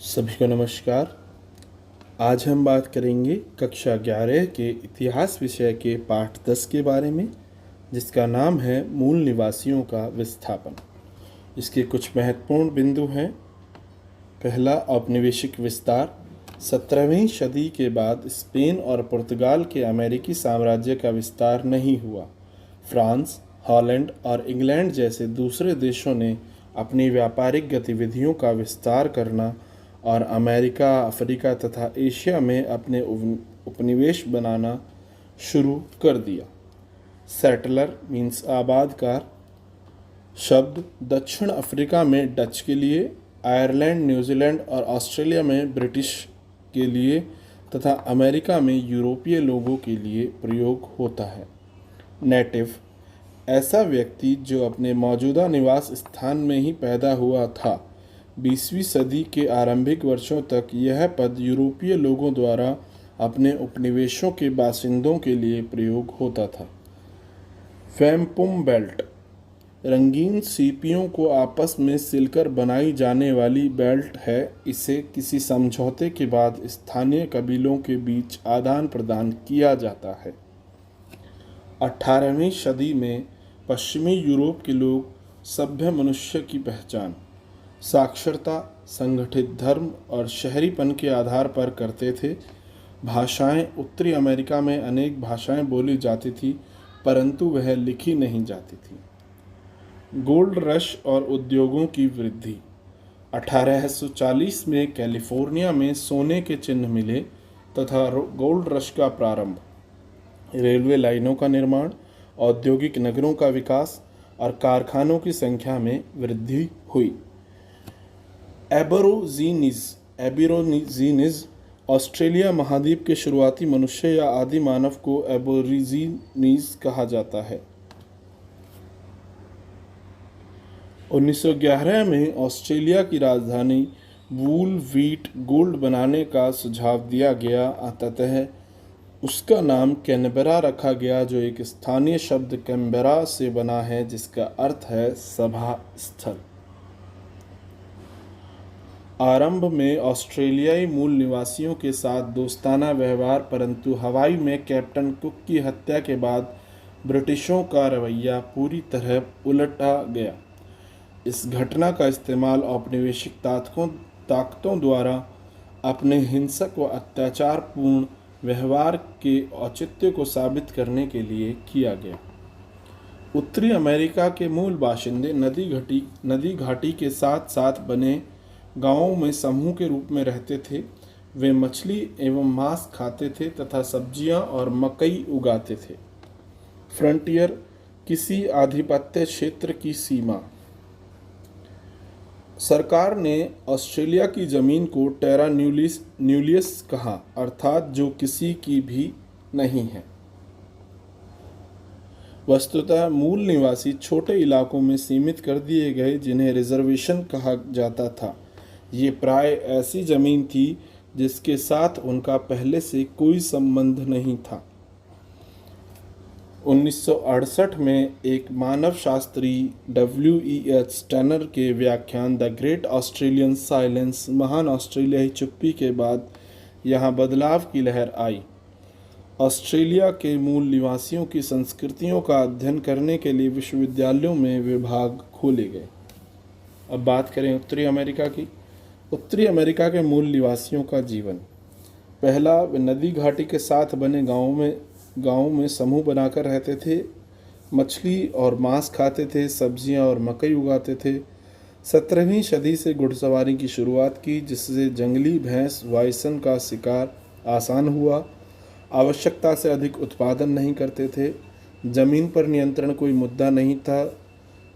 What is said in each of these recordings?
सभी को नमस्कार। आज हम बात करेंगे कक्षा 11 के इतिहास विषय के पाठ 10 के बारे में, जिसका नाम है मूल निवासियों का विस्थापन। इसके कुछ महत्वपूर्ण बिंदु हैं। पहला, औपनिवेशिक विस्तार। 17वीं सदी के बाद स्पेन और पुर्तगाल के अमेरिकी साम्राज्य का विस्तार नहीं हुआ। फ्रांस, हॉलैंड और इंग्लैंड जैसे दूसरे देशों ने अपनी व्यापारिक गतिविधियों का विस्तार करना और अमेरिका, अफ्रीका तथा एशिया में अपने उपनिवेश बनाना शुरू कर दिया। सेटलर मीन्स आबादकार शब्द दक्षिण अफ्रीका में डच के लिए, आयरलैंड, न्यूजीलैंड और ऑस्ट्रेलिया में ब्रिटिश के लिए तथा अमेरिका में यूरोपीय लोगों के लिए प्रयोग होता है। नेटिव ऐसा व्यक्ति जो अपने मौजूदा निवास स्थान में ही पैदा हुआ था। 20वीं सदी के आरंभिक वर्षों तक यह पद यूरोपीय लोगों द्वारा अपने उपनिवेशों के बासिंदों के लिए प्रयोग होता था। वैम्पुम बेल्ट रंगीन सीपियों को आपस में सिलकर बनाई जाने वाली बेल्ट है। इसे किसी समझौते के बाद स्थानीय कबीलों के बीच आदान प्रदान किया जाता है। 18वीं सदी में पश्चिमी यूरोप के लोग सभ्य मनुष्य की पहचान साक्षरता, संगठित धर्म और शहरीपन के आधार पर करते थे। भाषाएं उत्तरी अमेरिका में अनेक भाषाएं बोली जाती थी, परंतु वह लिखी नहीं जाती थी। गोल्ड रश और उद्योगों की वृद्धि। 1840 में कैलिफोर्निया में सोने के चिन्ह मिले तथा गोल्ड रश का प्रारंभ। रेलवे लाइनों का निर्माण, औद्योगिक नगरों का विकास और कारखानों की संख्या में वृद्धि हुई। एबोरिजिनीज ऑस्ट्रेलिया महाद्वीप के शुरुआती मनुष्य या आदि मानव को एबोरिजिनीज कहा जाता है। 1911 में ऑस्ट्रेलिया की राजधानी वूल व्हीट गोल्ड बनाने का सुझाव दिया गया, अतः उसका नाम कैनबरा रखा गया, जो एक स्थानीय शब्द कैनबेरा से बना है, जिसका अर्थ है सभा स्थल। आरंभ में ऑस्ट्रेलियाई मूल निवासियों के साथ दोस्ताना व्यवहार, परंतु हवाई में कैप्टन कुक की हत्या के बाद ब्रिटिशों का रवैया पूरी तरह उलटा गया। इस घटना का इस्तेमाल औपनिवेशिक ताकतों द्वारा अपने हिंसक व अत्याचारपूर्ण व्यवहार के औचित्य को साबित करने के लिए किया गया। उत्तरी अमेरिका के मूल बाशिंदे नदी घाटी के साथ साथ बने गांवों में समूह के रूप में रहते थे। वे मछली एवं मांस खाते थे तथा सब्जियां और मकई उगाते थे। फ्रंटियर किसी आधिपत्य क्षेत्र की सीमा। सरकार ने ऑस्ट्रेलिया की जमीन को टेरा न्यूलियस कहा, अर्थात जो किसी की भी नहीं है। वस्तुतः मूल निवासी छोटे इलाकों में सीमित कर दिए गए, जिन्हें रिजर्वेशन कहा जाता था। ये प्राय ऐसी जमीन थी जिसके साथ उनका पहले से कोई संबंध नहीं था। 1968 में एक मानवशास्त्री WEH स्टैनर के व्याख्यान द ग्रेट ऑस्ट्रेलियन साइलेंस, महान ऑस्ट्रेलियाई चुप्पी के बाद यहाँ बदलाव की लहर आई। ऑस्ट्रेलिया के मूल निवासियों की संस्कृतियों का अध्ययन करने के लिए विश्वविद्यालयों में विभाग खोले गए। अब बात करें उत्तरी अमेरिका की। उत्तरी अमेरिका के मूल निवासियों का जीवन। पहला, वे नदी घाटी के साथ बने गाँव में समूह बनाकर रहते थे। मछली और मांस खाते थे, सब्जियां और मकई उगाते थे। 17वीं सदी से घुड़सवारी की शुरुआत की, जिससे जंगली भैंस वाइसन का शिकार आसान हुआ। आवश्यकता से अधिक उत्पादन नहीं करते थे। जमीन पर नियंत्रण कोई मुद्दा नहीं था।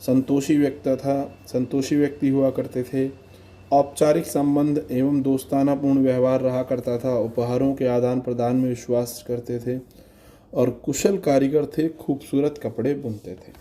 संतोषी व्यक्ति हुआ करते थे। औपचारिक संबंध एवं दोस्तानापूर्ण व्यवहार रहा करता था। उपहारों के आदान प्रदान में विश्वास करते थे और कुशल कारीगर थे। खूबसूरत कपड़े बुनते थे।